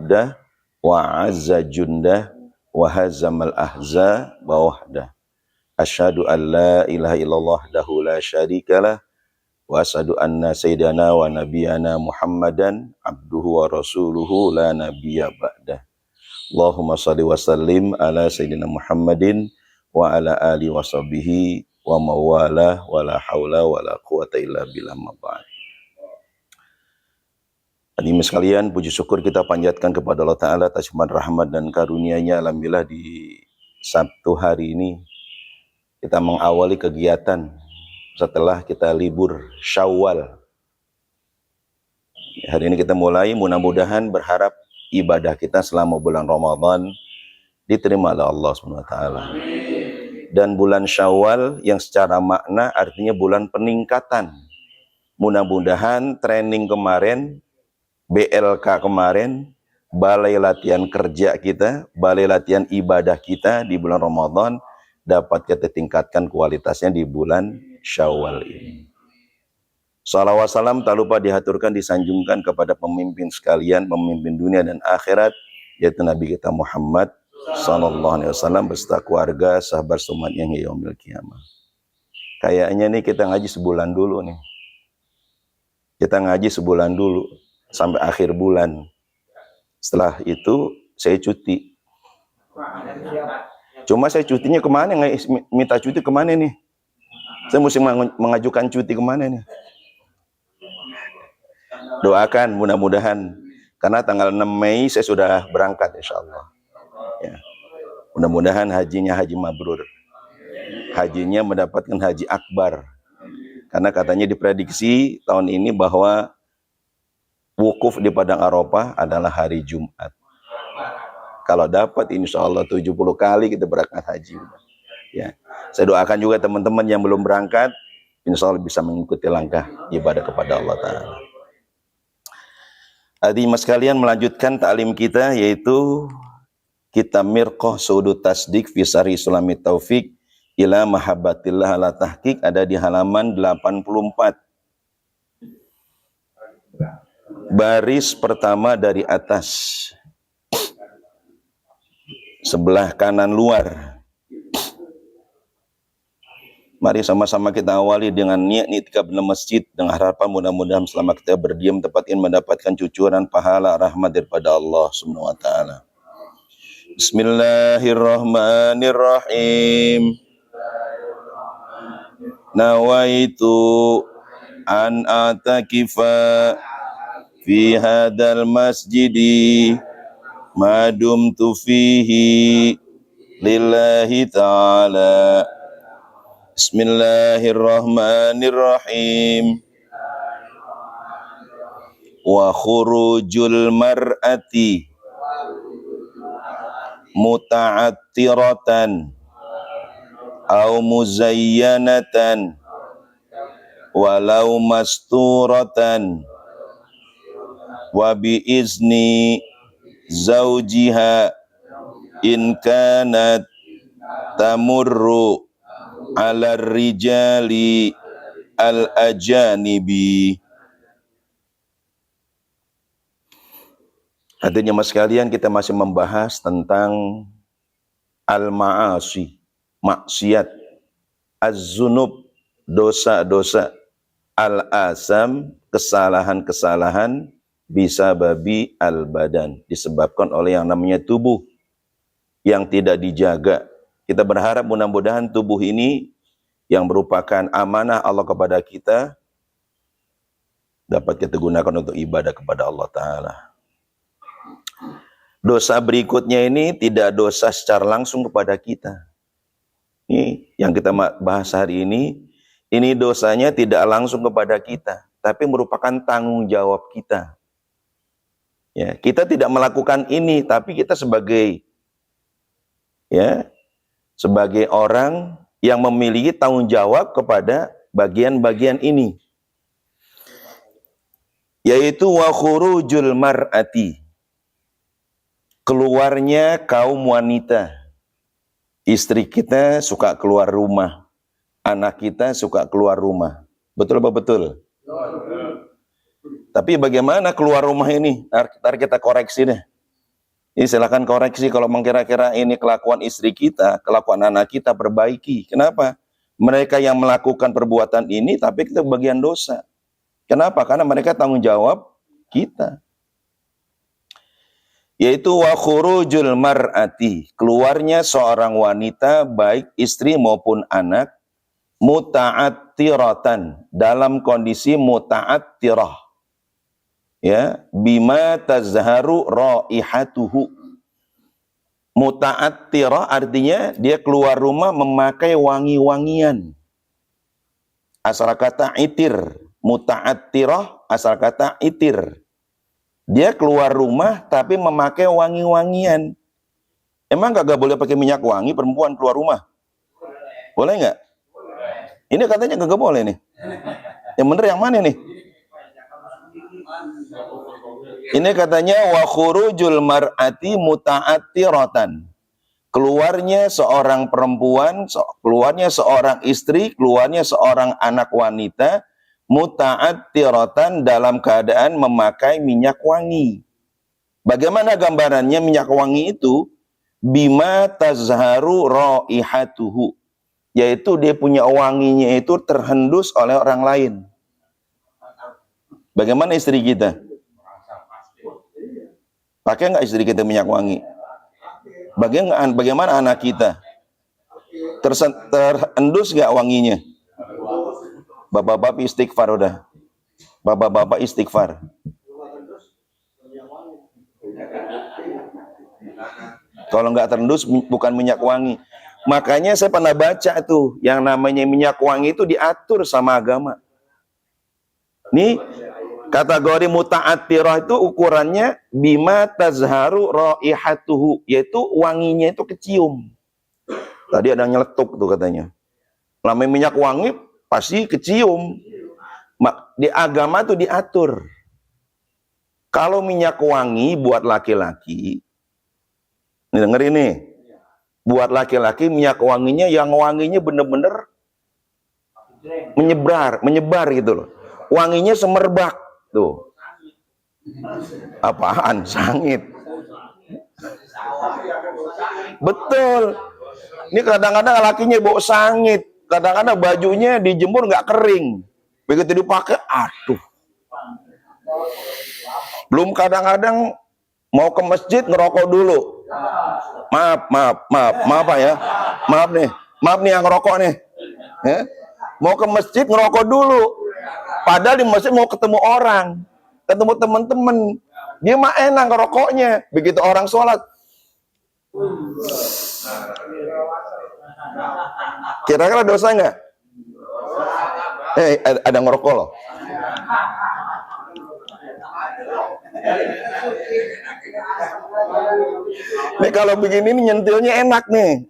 abdah wa azza jundah wa hazamal ahza wa wahdah. Asyhadu an la ilaha illallah wahdahu la syarikalah wa asyhadu anna sayyidana wa nabiyana Muhammadan abduhu wa rasuluhu la nabiyya ba'dah. Allahumma shalli wa sallim ala sayyidina Muhammadin wa ala alihi wa sahbihi wa mawala wa la haula wa la quwata illa billah ma ba'd. Hadirin sekalian, puji syukur kita panjatkan kepada Allah Ta'ala atas rahmat dan karunia-Nya. Alhamdulillah di Sabtu hari ini kita mengawali kegiatan setelah kita libur Syawal. Hari ini kita mulai, mudah-mudahan berharap ibadah kita selama bulan Ramadan diterima oleh Allah SWT. Dan bulan Syawal yang secara makna artinya bulan peningkatan. Mudah-mudahan training kemarin, BLK kemarin, balai latihan kerja kita, balai latihan ibadah kita di bulan Ramadan dapat kita tingkatkan kualitasnya di bulan Syawal ini. Salawat salam tak lupa dihaturkan, disanjungkan kepada pemimpin sekalian, pemimpin dunia dan akhirat, yaitu Nabi kita Muhammad sallallahu alaihi wasallam beserta keluarga, sahabat umatnya hingga yaumil qiyamah. Kayaknya nih kita ngaji sebulan dulu nih. Kita ngaji sebulan dulu sampai akhir bulan. Setelah itu saya cuti. Cuma saya cutinya kemana? Minta cuti kemana nih? Saya mesti mengajukan cuti kemana nih? Doakan mudah-mudahan. Karena tanggal 6 Mei saya sudah berangkat insyaAllah. Ya. Mudah-mudahan hajinya haji mabrur. Hajinya mendapatkan haji akbar. Karena katanya diprediksi tahun ini bahwa wukuf di Padang Arafah adalah hari Jumat. Kalau dapat insya Allah 70 kali kita berangkat haji. Ya. Saya doakan juga teman-teman yang belum berangkat, insya Allah bisa mengikuti langkah ibadah kepada Allah Ta'ala. Hadirin sekalian, melanjutkan ta'lim kita yaitu kitab Mirqah Sudut Tasdik fi Syarhi Sulamit Taufik ila Mahabbatillah ala Tahqiq, ada di halaman 84. Baris pertama dari atas. Sebelah kanan luar. Mari sama-sama kita awali dengan niat itikaf di masjid dengan harapan mudah-mudahan selama kita berdiam tempat ini mendapatkan cucuran pahala rahmat daripada Allah Subhanahu wa taala. Bismillahirrahmanirrahim. Nawaitu an atakifa fi hadal masjidi ma dumtu fihi lillahi ta'ala. Bismillahirrahmanirrahim. Wa khurujul mar'ati muta'attiratan au muzayyanatan walau masturatan wa biizni zawjiha in kanat tamurru ala rijali al-ajanibi. Hadirin mas sekalian, kita masih membahas tentang al-ma'asi, maksiat, az-zunub, dosa-dosa, al-asam, kesalahan-kesalahan, bisa babi al-badan, disebabkan oleh yang namanya tubuh yang tidak dijaga. Kita berharap mudah-mudahan tubuh ini yang merupakan amanah Allah kepada kita dapat kita gunakan untuk ibadah kepada Allah Ta'ala. Dosa berikutnya ini tidak dosa secara langsung kepada kita. Ini yang kita bahas hari ini dosanya tidak langsung kepada kita, tapi merupakan tanggung jawab kita. Ya, kita tidak melakukan ini, tapi kita sebagai orang yang memiliki tanggung jawab kepada bagian-bagian ini, yaitu wa khurujul mar'ati, keluarnya kaum wanita. Istri kita suka keluar rumah, anak kita suka keluar rumah. Betul apa betul? Tapi bagaimana keluar rumah ini? Ntar kita koreksi deh. Ini silakan koreksi kalau kira-kira ini kelakuan istri kita, kelakuan anak kita, perbaiki. Kenapa? Mereka yang melakukan perbuatan ini, tapi kita bagian dosa. Kenapa? Karena mereka tanggung jawab kita. Yaitu wa khurujul mar'ati, keluarnya seorang wanita, baik istri maupun anak, muta'attiratan, dalam kondisi muta'attirah. Ya, bima tazharu raihatuhu. Muta'attirah artinya dia keluar rumah memakai wangi-wangian. Asal kata itir. Muta'attirah asal kata itir. Dia keluar rumah tapi memakai wangi-wangian. Emang kagak boleh pakai minyak wangi perempuan keluar rumah? Boleh nggak? Ini katanya kagak boleh nih. Yang bener yang mana nih? Ini katanya wa khurujul mar'ati muta'attiratan. Keluarnya seorang perempuan, keluarnya seorang istri, keluarnya seorang anak wanita muta'attiratan dalam keadaan memakai minyak wangi. Bagaimana gambarannya minyak wangi itu? Bima tazharu raihatuhu. Yaitu dia punya wanginya itu terhendus oleh orang lain. Bagaimana istri kita? Pakai nggak istri kita minyak wangi? Bagaimana anak kita? Terendus nggak wanginya? Bapak-bapak istighfar udah. Bapak-bapak istighfar. Kalau nggak terendus bukan minyak wangi. Makanya saya pernah baca tuh, yang namanya minyak wangi itu diatur sama agama. Nih, kategori muta'attirah itu ukurannya bima tazharu raihatuhu, yaitu wanginya itu kecium. Tadi ada nyeletuk tuh katanya. Namanya minyak wangi pasti kecium. Di agama tuh diatur. Kalau minyak wangi buat laki-laki, nih denger ini, buat laki-laki minyak wanginya yang wanginya bener-bener menyebar gitu loh. Wanginya semerbak tuh. Apaan? Sangit. Betul. Ini kadang-kadang lakinya bau sangit. Kadang-kadang bajunya dijemur nggak kering. Begitu dipakai, aduh. Belum kadang-kadang mau ke masjid ngerokok dulu. Maaf ya. Maaf nih yang ngerokok nih. Ya? Mau ke masjid ngerokok dulu. Padahal di masjid mau ketemu orang, ketemu teman-teman. Dia mah enak ngerokoknya. Begitu orang sholat. Kira-kira dosa nggak? Ada ngerokok loh. Nih kalau begini nih nyentilnya enak nih.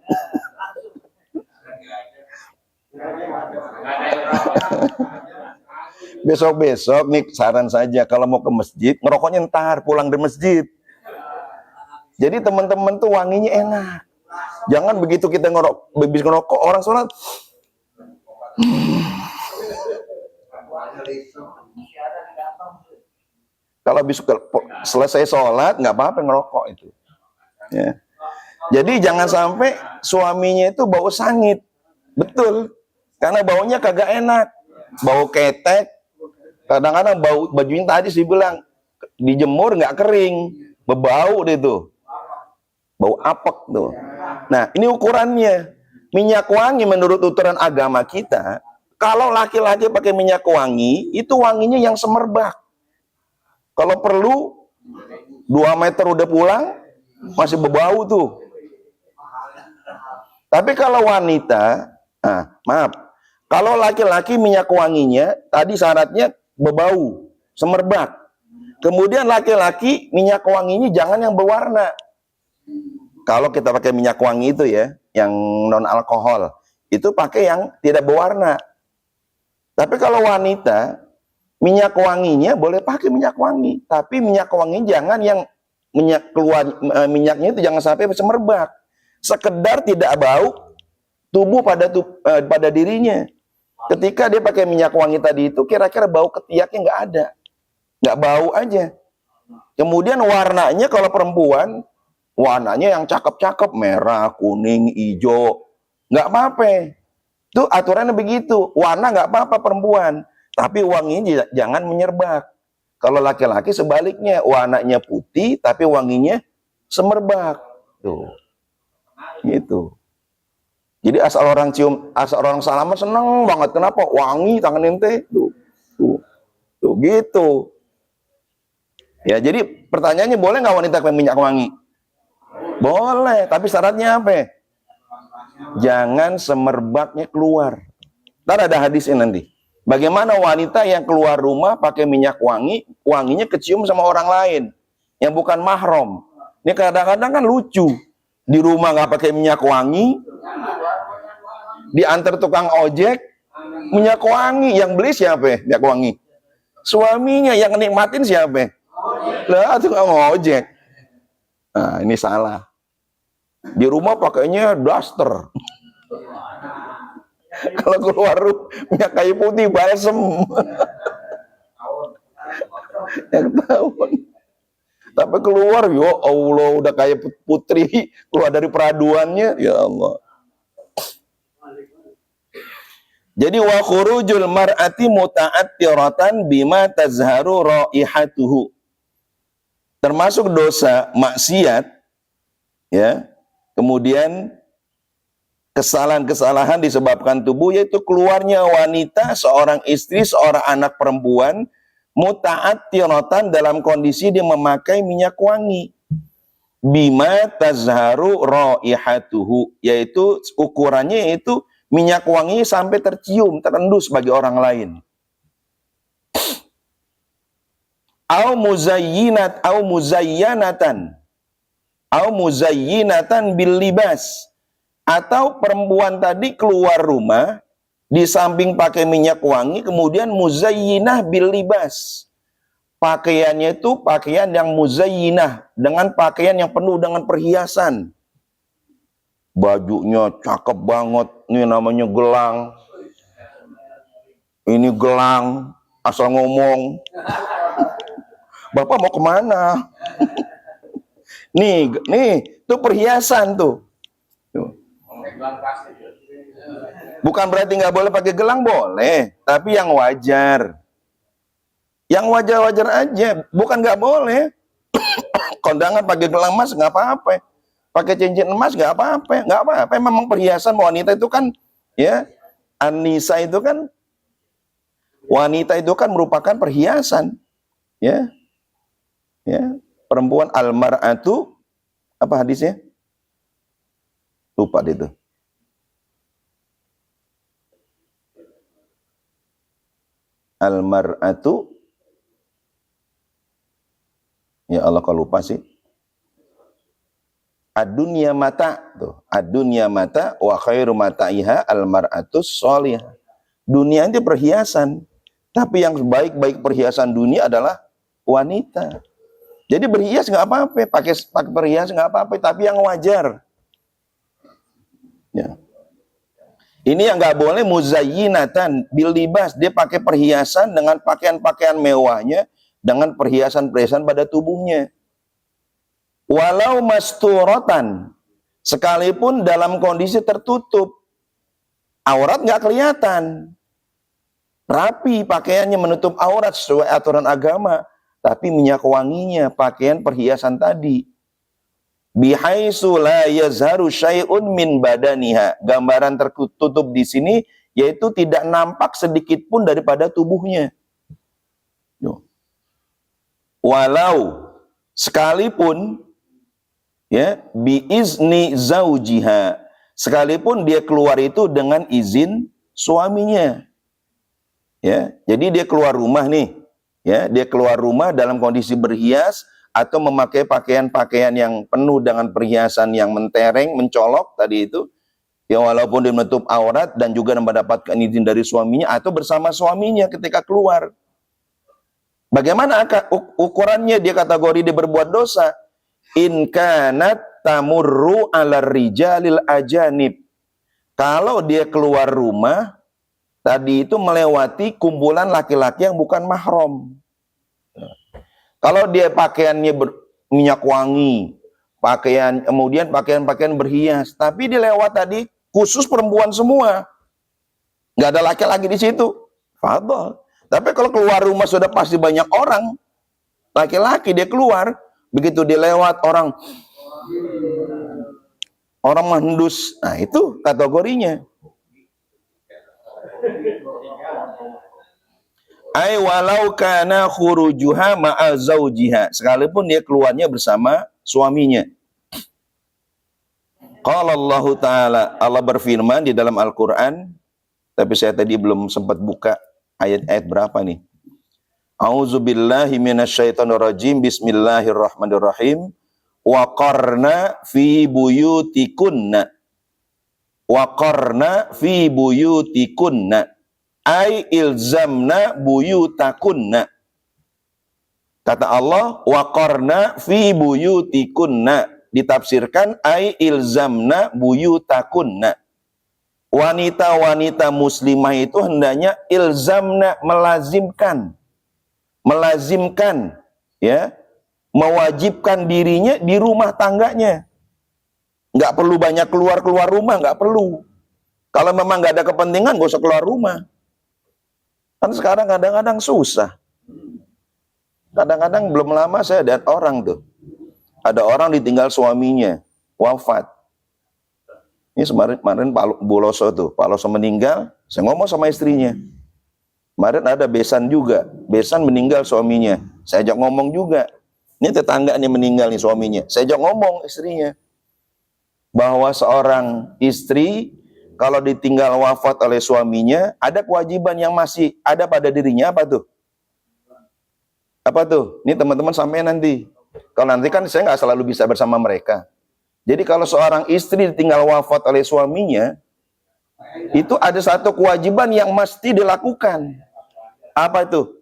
Besok-besok nih saran saja, kalau mau ke masjid ngerokoknya ntar pulang dari masjid. Jadi teman-teman tuh wanginya enak. Jangan begitu kita habis ngerokok orang sholat. Kalau habis selesai sholat nggak apa-apa ngerokok itu. Ya. Jadi jangan sampai suaminya itu bau sangit. Betul. Karena baunya kagak enak. Bau ketek. Kadang-kadang bau bajunya tadi sih bilang dijemur nggak kering, berbau deh tuh, bau apek tuh. Nah ini ukurannya minyak wangi menurut aturan agama kita. Kalau laki-laki pakai minyak wangi itu wanginya yang semerbak. Kalau perlu 2 meter udah pulang masih berbau tuh. Tapi kalau wanita, kalau laki-laki minyak wanginya tadi syaratnya berbau, semerbak. Kemudian laki-laki minyak wanginya jangan yang berwarna. Kalau kita pakai minyak wangi itu ya, yang non alkohol, itu pakai yang tidak berwarna. Tapi kalau wanita, minyak wanginya boleh pakai minyak wangi, tapi minyak wangi jangan yang minyaknya itu jangan sampai semerbak. Sekedar tidak bau tubuh pada dirinya. Ketika dia pakai minyak wangi tadi itu, kira-kira bau ketiaknya nggak ada. Nggak bau aja. Kemudian warnanya kalau perempuan, warnanya yang cakep-cakep, merah, kuning, hijau, nggak apa-apa. Itu aturannya begitu. Warna nggak apa-apa perempuan, tapi wanginya jangan menyerbak. Kalau laki-laki sebaliknya, warnanya putih tapi wanginya semerbak. Tuh. Gitu. Jadi asal orang cium, asal orang salaman seneng banget. Kenapa? Wangi tangan ente. Tuh. Tuh gitu. Ya, jadi pertanyaannya, boleh nggak wanita pakai minyak wangi? Boleh, tapi syaratnya apa? Jangan semerbaknya keluar. Ntar ada hadisnya nanti. Bagaimana wanita yang keluar rumah pakai minyak wangi, wanginya kecium sama orang lain yang bukan mahram. Ini kadang-kadang kan lucu. Di rumah nggak pakai minyak wangi, diantar tukang ojek, minyak wangi. Yang beli siapa? Minyak wangi. Suaminya. Yang nikmatin siapa? Lah, tukang ojek. Nah, ini salah. Di rumah pakainya daster. Kalau keluar minyak kayu putih balsem. Yang tahu. Tapi keluar, ya Allah, udah kayak putri keluar dari peraduannya, ya Allah. Jadi wa khurujul mar'ati muta'attiratan bima tazharu raihatuhu. Termasuk dosa maksiat, ya. Kemudian kesalahan-kesalahan disebabkan tubuh, yaitu keluarnya wanita, seorang istri, seorang anak perempuan muta'attiratan dalam kondisi dia memakai minyak wangi. Bima tazharu raihatuhu, yaitu ukurannya yaitu minyak wangi sampai tercium, terendus bagi orang lain. Au muzayyinatan bil libas. Atau perempuan tadi keluar rumah, di samping pakai minyak wangi, kemudian muzayyinah bil libas. Pakaiannya itu pakaian yang muzayyinah, dengan pakaian yang penuh dengan perhiasan. Bajunya cakep banget, ini namanya gelang. Ini gelang, asal ngomong. Bapak mau kemana? nih, itu perhiasan tuh. Bukan berarti nggak boleh pakai gelang, boleh, tapi yang wajar. Yang wajar-wajar aja, bukan nggak boleh. Kondangan pakai gelang emas nggak apa-apa, pakai cincin emas nggak apa-apa, nggak apa-apa. Memang perhiasan wanita itu kan, ya, An-Nisa itu kan, wanita itu kan merupakan perhiasan, ya, ya. Perempuan al-mar'atu, apa hadisnya? Lupa deh itu. Al-mar'atu, ya Allah kalau lupa sih. Ad-dunya mata tuh. Ad-dunya mata wa khairu mata'iha al-mar'atu sholihah. Dunia itu perhiasan, tapi yang baik-baik perhiasan dunia adalah wanita. Jadi berhias nggak apa-apa, pakai perhiasan nggak apa-apa, tapi yang wajar. Ya. Ini yang nggak boleh muzayyinatan bil libas, dia pakai perhiasan dengan pakaian-pakaian mewahnya, dengan perhiasan-perhiasan pada tubuhnya. Walau masturatan, sekalipun dalam kondisi tertutup, aurat nggak kelihatan, rapi pakaiannya menutup aurat sesuai aturan agama, tapi minyak wanginya, pakaian perhiasan tadi. Bihaitsu la yazharu syai'un min badaniha. Gambaran tertutup di sini yaitu tidak nampak sedikit pun daripada tubuhnya. Walau sekalipun, ya, biizni zaujiha, sekalipun dia keluar itu dengan izin suaminya. Ya, jadi dia keluar rumah nih, ya, dia keluar rumah dalam kondisi berhias atau memakai pakaian-pakaian yang penuh dengan perhiasan yang mentereng, mencolok tadi itu, ya, walaupun dia menutup aurat dan juga mendapatkan izin dari suaminya atau bersama suaminya ketika keluar. Bagaimana ukurannya dia kategori dia berbuat dosa? In kanat tamurru 'alar rijalil ajanib. Kalau dia keluar rumah tadi itu melewati kumpulan laki-laki yang bukan mahram. Kalau dia pakaiannya minyak wangi, pakaian, kemudian pakaian-pakaian berhias. Tapi di lewat tadi khusus perempuan semua. Nggak ada laki-laki di situ. Fadol. Tapi kalau keluar rumah sudah pasti banyak orang. Laki-laki dia keluar, begitu dia lewat orang mendus. Nah, itu kategorinya. Ai walau kana khurujuha ma'a zaujiha, sekalipun dia keluarnya bersama suaminya. Qala Allah Ta'ala, Allah berfirman di dalam Al-Qur'an, tapi saya tadi belum sempat buka ayat-ayat berapa nih. A'udzubillahi minasyaitonirrajim. Bismillahirrahmanirrahim. Wa qarna fi buyutikunna. Wa qarna fi buyutikunna. Ai ilzamna buyutakunna. Kata Allah, wa qarna fi buyutikunna. Ditafsirkan ai ilzamna buyutakunna. Wanita-wanita muslimah itu hendaknya ilzamna, melazimkan, ya, mewajibkan dirinya di rumah tangganya. Nggak perlu banyak keluar rumah, nggak perlu. Kalau memang nggak ada kepentingan, nggak usah keluar rumah. Kan sekarang kadang-kadang susah. Kadang-kadang belum lama saya lihat orang tuh. Ada orang ditinggal suaminya, wafat. Ini kemarin Pak Buloso tuh, Pak Loso meninggal, saya ngomong sama istrinya. Kemarin ada besan juga, besan meninggal suaminya. Saya ajak ngomong juga. Ini tetangga nih meninggal nih suaminya. Saya ajak ngomong istrinya. Bahwa seorang istri kalau ditinggal wafat oleh suaminya, ada kewajiban yang masih ada pada dirinya. Apa tuh? Apa tuh? Ini teman-teman sampai nanti. Kalau nanti kan saya nggak selalu bisa bersama mereka. Jadi kalau seorang istri ditinggal wafat oleh suaminya, itu ada satu kewajiban yang mesti dilakukan. Apa itu?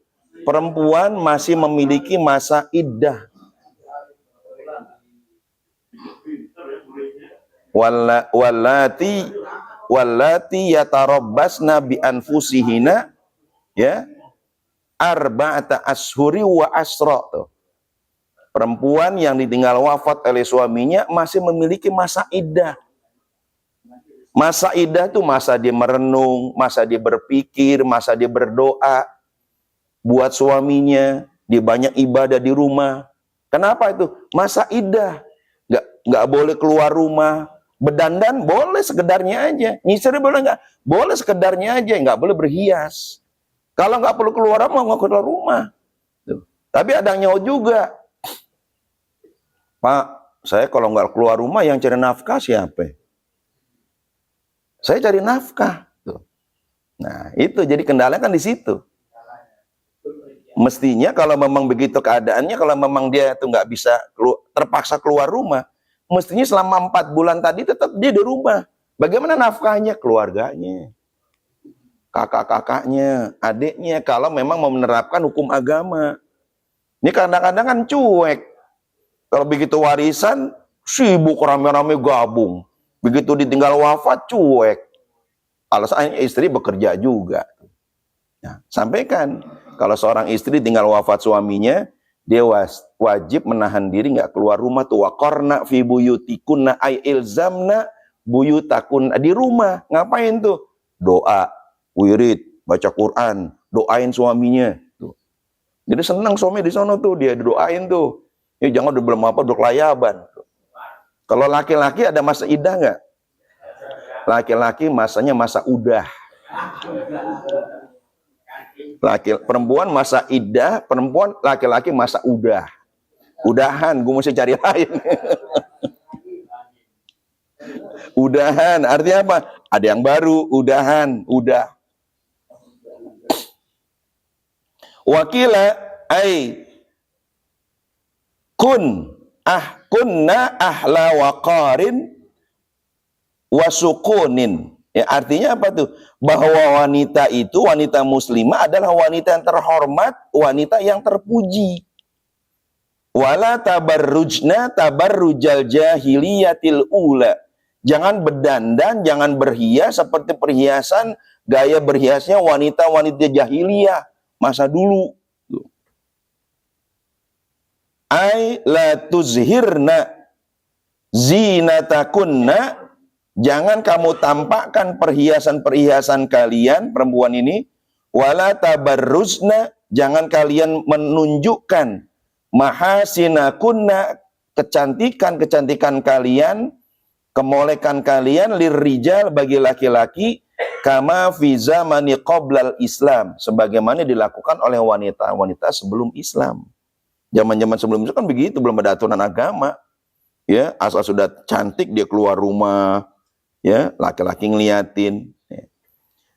Perempuan masih memiliki masa iddah. Wallati yatarabbasna bi anfusihina, ya, arba'ata ashuri wa asra. Perempuan yang ditinggal wafat oleh suaminya masih memiliki masa iddah. Masa iddah itu masa dia merenung, masa dia berpikir, masa dia berdoa buat suaminya, dia banyak ibadah di rumah. Kenapa itu? Masa iddah. Nggak boleh keluar rumah. Berdandan boleh sekedarnya aja. Nyisir boleh nggak? Boleh sekedarnya aja, nggak boleh berhias. Kalau nggak perlu keluar rumah, nggak keluar rumah. Tapi ada nyawa juga. Pak, saya kalau nggak keluar rumah yang cari nafkah siapa? Saya cari nafkah. Nah, itu jadi kendala kan di situ. Mestinya kalau memang begitu keadaannya, kalau memang dia itu nggak bisa terpaksa keluar rumah, mestinya selama 4 bulan tadi tetap dia di rumah. Bagaimana nafkahnya? Keluarganya, kakak-kakaknya, adiknya, kalau memang mau menerapkan hukum agama. Ini kadang-kadang kan cuek. Kalau begitu warisan, sibuk rame-rame gabung. Begitu ditinggal wafat, cuek. Alasannya istri bekerja juga. Nah, sampaikan, kalau seorang istri tinggal wafat suaminya, dia wajib menahan diri nggak keluar rumah tuh. Waqarna fi buyutikunna ay ilzamna buyutakunna. Di rumah, ngapain tuh? Doa, wirid, baca Quran, doain suaminya. Tuh. Jadi senang suami di sana tuh, dia doain tuh. Ya, jangan udah belum apa, udah kelayaban. Kalau laki-laki ada masa iddah nggak? Laki-laki masanya masa udah. Perempuan masa iddah, laki-laki masa udah. Udahan, gue mesti cari lain. Udahan, artinya apa? Ada yang baru, udahan, udah. Wakila, kunna ahla waqarin wasukunin. Ya, artinya apa tuh? Bahwa wanita itu, wanita muslimah adalah wanita yang terhormat, wanita yang terpuji. Wala tabarrujna tabarrujal jahiliyatil ula. Jangan berdandan, jangan berhias seperti perhiasan, gaya berhiasnya wanita-wanita jahiliyah masa dulu. Ai la tuzhirna zinatakunna, jangan kamu tampakkan perhiasan-perhiasan kalian, perempuan ini, wala tabarruzna, jangan kalian menunjukkan mahasinakunna, kecantikan-kecantikan kalian, kemolekan kalian, lirrijal, bagi laki-laki, kama fi zamani qoblal Islam, sebagaimana dilakukan oleh wanita-wanita sebelum Islam. Zaman-zaman sebelum itu kan begitu, belum ada aturan agama. Ya, asal sudah cantik dia keluar rumah, ya, laki-laki ngeliatin. Ya.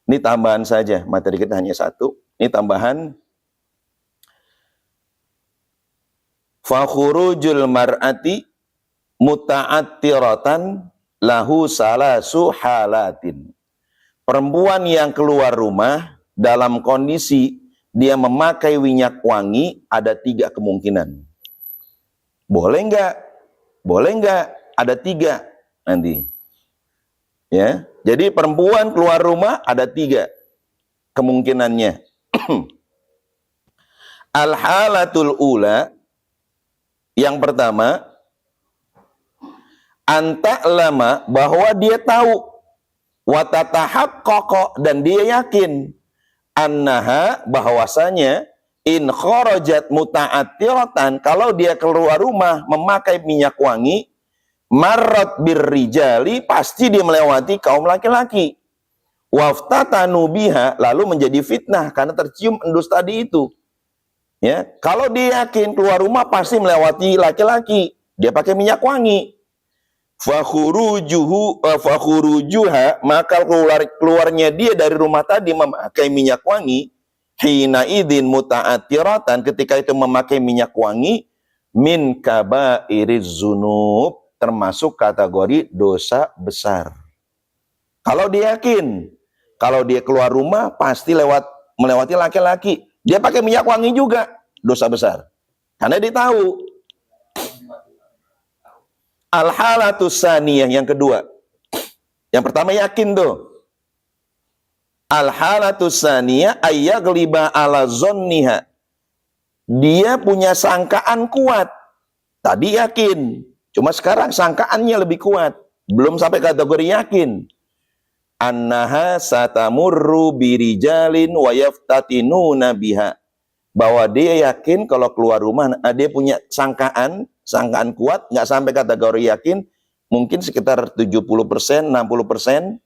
Ini tambahan saja, materi kita hanya satu. Ini tambahan. Fa khurujul mar'ati muta'attiratan lahu salasu halatin. Perempuan yang keluar rumah dalam kondisi dia memakai minyak wangi ada 3 kemungkinan. Boleh enggak? Boleh enggak? Ada 3 nanti. Ya, jadi perempuan keluar rumah ada 3 kemungkinannya. Al-halatul ula, yang pertama, anta'lama, bahwa dia tahu, watatahaqqaqa, dan dia yakin, annaha, bahwasanya, in kharajat muta'attiratan, kalau dia keluar rumah memakai minyak wangi, marrat birrijali, pasti dia melewati kaum laki-laki. Waftatanu biha, lalu menjadi fitnah karena tercium endus tadi itu. Ya, kalau dia yakin keluar rumah pasti melewati laki-laki, dia pakai minyak wangi. Fakhurujuha, maka keluarnya dia dari rumah tadi memakai minyak wangi, hina idzin muta'attiratan, ketika itu memakai minyak wangi, min kabairiz dzunub, termasuk kategori dosa besar. Kalau dia yakin, kalau dia keluar rumah pasti melewati laki-laki, dia pakai minyak wangi juga, dosa besar. Karena dia tahu. Al-halatus saniyah, yang kedua. Yang pertama yakin tuh. Al-halatus saniyah ayyagliba ala zonniha. Dia punya sangkaan kuat. Tadi yakin, cuma sekarang sangkaannya lebih kuat. Belum sampai kategori yakin. Annaha satamurru birijalin wa yaftatinuna biha. Bahwa dia yakin kalau keluar rumah, dia punya sangkaan kuat, nggak sampai kategori yakin, mungkin sekitar 70%, 60%,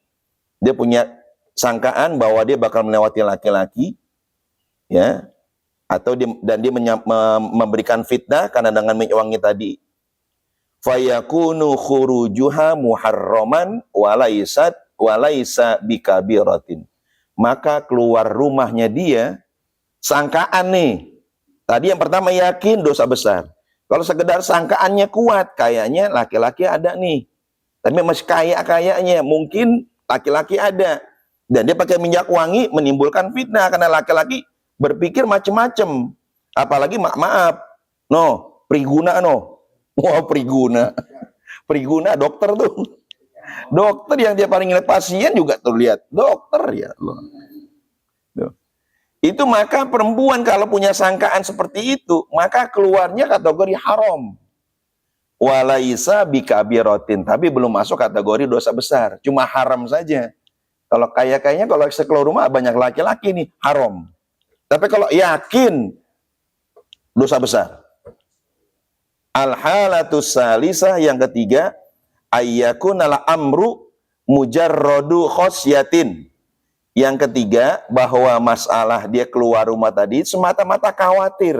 dia punya sangkaan bahwa dia bakal melewati laki-laki, ya, atau dia memberikan fitnah karena dengan minyak wangi tadi. Fayakunu khurujuha muharraman walaisa bikabiratin. Maka keluar rumahnya dia, sangkaan nih. Tadi yang pertama yakin, dosa besar. Kalau sekedar sangkaannya kuat, kayaknya laki-laki ada nih. Tapi masih kayaknya, mungkin laki-laki ada. Dan dia pakai minyak wangi menimbulkan fitnah, karena laki-laki berpikir macam-macam. Apalagi maaf, priguna. Wah, priguna. Priguna dokter tuh. Dokter yang dia paling ingat pasien juga tuh lihat. Dokter ya Allah. Itu maka perempuan kalau punya sangkaan seperti itu, maka keluarnya kategori haram. Walaisa bikabiratin, tapi belum masuk kategori dosa besar, cuma haram saja. Kalau kayaknya kalau keluar rumah banyak laki-laki nih, haram. Tapi kalau yakin, dosa besar. Al-halatus salisah, yang ketiga, ayyakunal amru mujarradu khosyatin. Yang ketiga, bahwa masalah dia keluar rumah tadi semata-mata khawatir.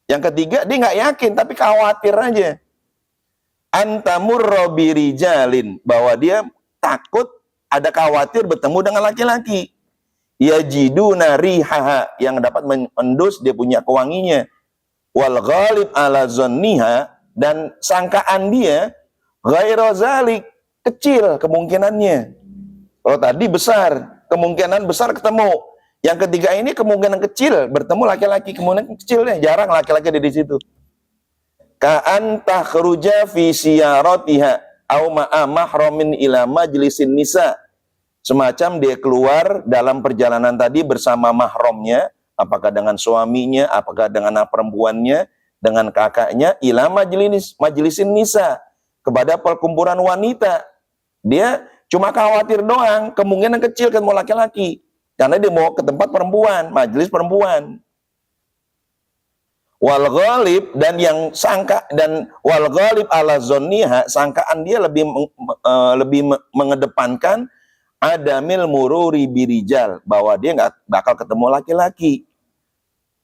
Yang ketiga, dia nggak yakin tapi khawatir aja. Antamurra birijalin, bahwa dia takut, ada khawatir bertemu dengan laki-laki. Yajiduna rihaha, yang dapat mendus dia punya kewanginya. Wal ghalib ala zonniha, dan sangkaan dia ghairu zalik, kecil kemungkinannya. Kalau tadi besar, kemungkinan besar ketemu. Yang ketiga ini kemungkinan kecil bertemu laki-laki, kemungkinan kecilnya jarang laki-laki ada di situ. Ka'an takhruja fi siyaratiha au ma'a mahramin ila majlisin nisa. Semacam dia keluar dalam perjalanan tadi bersama mahramnya, apakah dengan suaminya, apakah dengan anak perempuannya, dengan kakaknya, ila majlisin nisa, kepada perkumpulan wanita. Dia cuma khawatir doang, kemungkinan kecil ketemu laki-laki. Karena dia mau ke tempat perempuan, majelis perempuan. Wal ghalib, dan yang sangka, dan wal ghalib ala zonniha, sangkaan dia lebih mengedepankan adamil mururi birijal, bahwa dia nggak bakal ketemu laki-laki.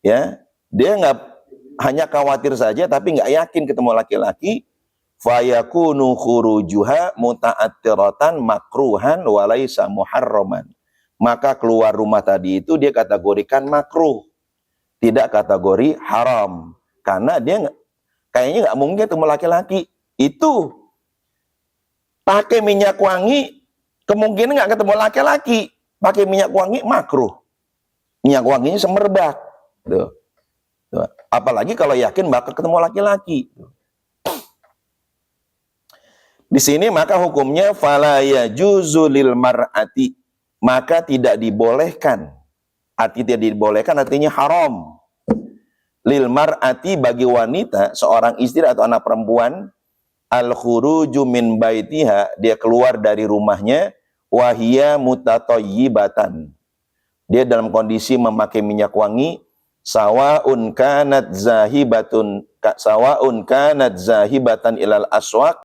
Ya, dia nggak hanya khawatir saja, tapi nggak yakin ketemu laki-laki. Fayakunu khurujuha muta'attiratan makruhan walaysa muharraman. Maka keluar rumah tadi itu dia kategorikan makruh, tidak kategori haram, karena dia kayaknya nggak mungkin ketemu laki-laki. Itu pakai minyak wangi, kemungkinan nggak ketemu laki-laki. Pakai minyak wangi makruh, minyak wanginya semerbak. Tuh. Tuh. Apalagi kalau yakin bakal ketemu laki-laki. Di sini maka hukumnya fala yajuzu lil mar'ati, maka tidak dibolehkan. Arti tidak dibolehkan artinya haram. Lil mar'ati, bagi wanita, seorang istri atau anak perempuan, al khuruju min baitiha, dia keluar dari rumahnya, wahia mutatayyibatan, dia dalam kondisi memakai minyak wangi, sawaun kanat zahibatan ilal aswaq